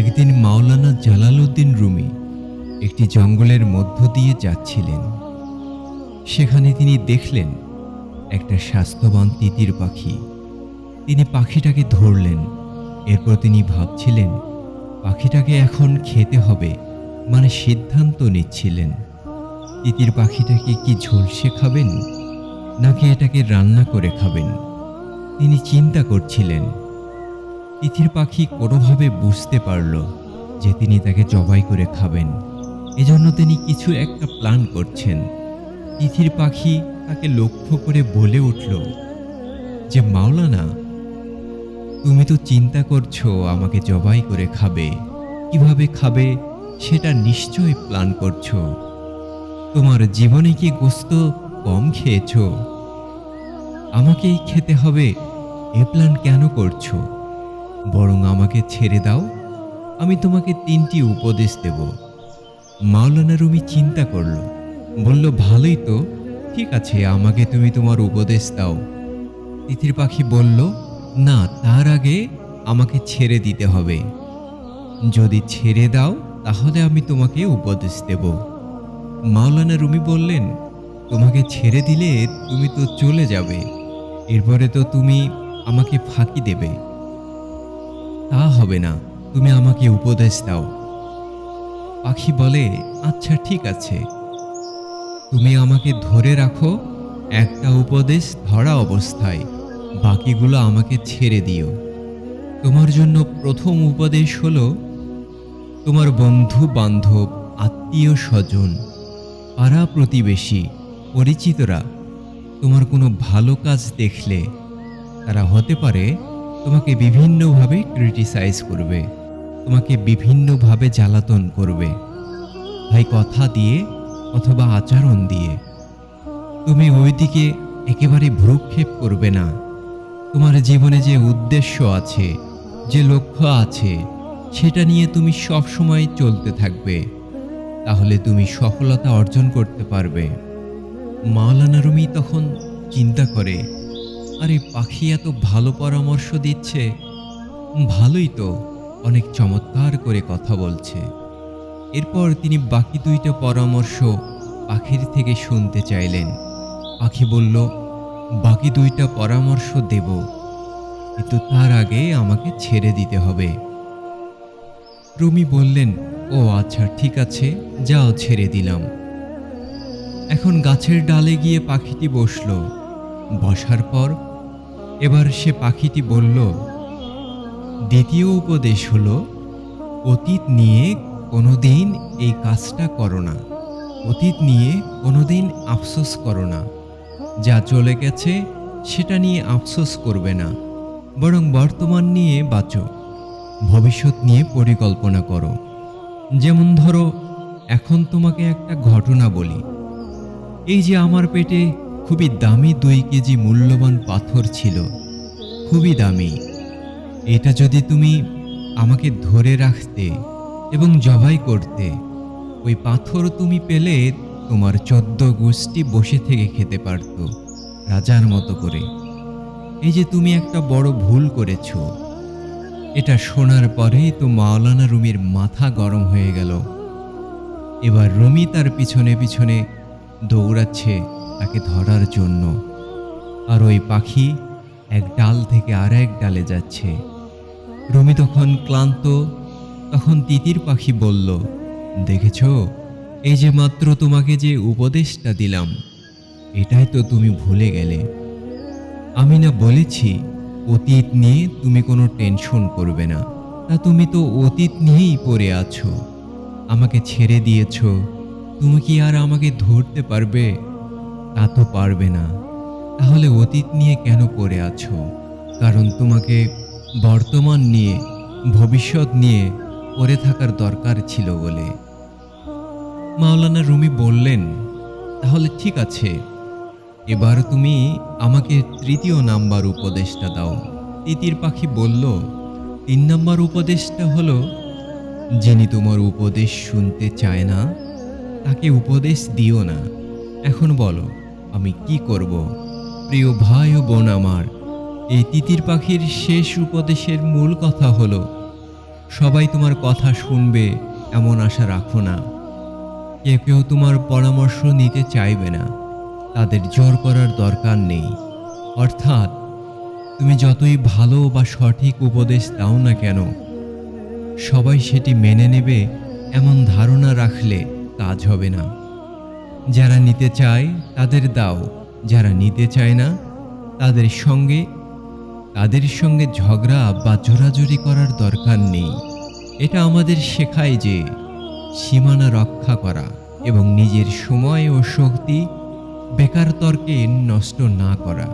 একদিন মাওলানা Jalaluddin Rumi একটি জঙ্গলের মধ্য দিয়ে যাচ্ছিলেন। সেখানে তিনি দেখলেন একটা স্বাস্থ্যবান তিতির পাখি। তিনি পাখিটাকে ধরলেন। এরপর তিনি ভাবছিলেন পাখিটাকে এখন খেতে হবে, মানে সিদ্ধান্ত নিচ্ছিলেন তিতির পাখিটাকে কি ঝলসে খাবেন নাকি এটাকে রান্না করে খাবেন। তিনি চিন্তা করছিলেন। তিতির পাখি কোনোভাবে বুঝতে পারল যে তিনি তাকে জবাই করে খাবেন। এজন্য তিনি কিছু একটা প্ল্যান করছেন। তিতির পাখি তাকে লক্ষ্য করে বলে উঠল যে, মাওলানা, তুমি তো চিন্তা করছো আমাকে জবাই করে খাবে। কিভাবে খাবে সেটা নিশ্চয়ই প্ল্যান করছো। তোমার জীবনে কি গোস্ত কম খেয়েছো? আমাকেই খেতে হবে এ প্ল্যান কেন করছো? বরং আমাকে ছেড়ে দাও, আমি তোমাকে ৩টি উপদেশ দেব। মাওলানা রুমি চিন্তা করল, বলল, ভালোই তো, ঠিক আছে, আমাকে তুমি তোমার উপদেশ দাও। তিতির পাখি বলল, না, তার আগে আমাকে ছেড়ে দিতে হবে। যদি ছেড়ে দাও তাহলে আমি তোমাকে উপদেশ দেব। মাওলানা রুমি বললেন, তোমাকে ছেড়ে দিলে তুমি তো চলে যাবে, এরপরে তো তুমি আমাকে ফাঁকি দেবে। তা হবে না, তুমি আমাকে উপদেশ দাও। পাখি বলে, আচ্ছা ঠিক আছে, তুমি আমাকে ধরে রাখো একটা উপদেশ ধরা অবস্থায়, বাকিগুলো আমাকে ছেড়ে দিও। তোমার জন্য প্রথম উপদেশ হলো, তোমার বন্ধু বান্ধব, আত্মীয় স্বজন, পাড়া প্রতিবেশী, পরিচিতরা তোমার কোনো ভালো কাজ দেখলে তারা হতে পারে তোমাকে বিভিন্নভাবে ক্রিটিসাইজ করবে, তোমাকে বিভিন্নভাবে জ্বালাতন করবে, হয় কথা দিয়ে অথবা আচরণ দিয়ে। তুমি ওইদিকে একেবারে ভ্রুক্ষেপ করবে না। তোমার জীবনে যে উদ্দেশ্য আছে, যে লক্ষ্য আছে, সেটা নিয়ে তুমি সবসময় চলতে থাকবে, তাহলে তুমি সফলতা অর্জন করতে পারবে। মাওলানা রুমি তখন চিন্তা করে, আরে পাখি এত ভালো পরামর্শ দিচ্ছে, ভালোই তো, অনেক চমৎকার করে কথা বলছে। এরপর তিনি বাকি 2টা পরামর্শ পাখির থেকে শুনতে চাইলেন। পাখি বলল, বাকি 2টা পরামর্শ দেব, কিন্তু তার আগে আমাকে ছেড়ে দিতে হবে। রুমি বললেন, ও আচ্ছা ঠিক আছে, যাও, ছেড়ে দিলাম। এখন গাছের ডালে গিয়ে পাখিটি বসল। বসার পর এবার সে পাখিটি বলল, দ্বিতীয় উপদেশ হলো, অতীত নিয়ে কোনোদিন এই কাজটা করো না। অতীত নিয়ে কোনোদিন আফসোস করো না। যা চলে গেছে সেটা নিয়ে আফসোস করবে না, বরং বর্তমান নিয়ে বাঁচো, ভবিষ্যৎ নিয়ে পরিকল্পনা করো। যেমন ধরো, এখন তোমাকে একটা ঘটনা বলি। এই যে আমার পেটে খুবই দামি 2 কেজি মূল্যবান পাথর ছিল, খুবই দামি। এটা যদি তুমি আমাকে ধরে রাখতে এবং জবাই করতে, ওই পাথর তুমি পেলে তোমার 14 গোষ্ঠী বসে থেকে খেতে পারত রাজার মতো করে। এই যে তুমি একটা বড় ভুল করেছ। এটা শোনার পরেই তো মাওলানা রুমির মাথা গরম হয়ে গেল। এবার রুমি তার পিছনে পিছনে দৌড়াচ্ছে তাকে ধরার জন্য, আর ওই পাখি এক ডাল থেকে আরেক ডালে যাচ্ছে। রুমি তখন ক্লান্ত। তখন তিতির পাখি বলল, দেখেছ, এই যে মাত্র তোমাকে যে উপদেশটা দিলাম, এটাই তো তুমি ভুলে গেলে। আমি না বলেছি অতীত নিয়ে তুমি কোনো টেনশন করবে না? তা তুমি তো অতীত নিয়েই পড়ে আছো। আমাকে ছেড়ে দিয়েছ, তুমি কি আর আমাকে ধরতে পারবে? তা তো পারবে না। তাহলে অতীত নিয়ে কেন পড়ে আছো? কারণ তোমাকে বর্তমান নিয়ে, ভবিষ্যৎ নিয়ে পড়ে থাকার দরকার ছিল বলে। মাওলানা রুমি বললেন, তাহলে ঠিক আছে, এবার তুমি আমাকে 3য় নাম্বার উপদেশটা দাও। তিতির পাখি বলল, 3 নাম্বার উপদেশটা হলো, যিনি তোমার উপদেশ শুনতে চায় না তাকে উপদেশ দিও না। এখন বলো আমি কি করব? প্রিয় ভাই ও বোন আমার, এই তিতির পাখির শেষ উপদেশের মূল কথা হলো, সবাই তোমার কথা শুনবে এমন আশা রাখো না। কেউ কেউ তোমার পরামর্শ নিতে চাইবে না, তাদের জোর করার দরকার নেই। অর্থাৎ তুমি যতই ভালো বা সঠিক উপদেশ দাও না কেন, সবাই সেটি মেনে নেবে এমন ধারণা রাখলে কাজ হবে না। যারা নিতে চায় তাদের দাও, যারা নিতে চায় না তাদের সঙ্গে ঝগড়া বা জোরাজুরি করার দরকার নেই। এটা আমাদের শেখায় যে সীমানা রক্ষা করা এবং নিজের সময় ও শক্তি বেকার তর্কে নষ্ট না করা।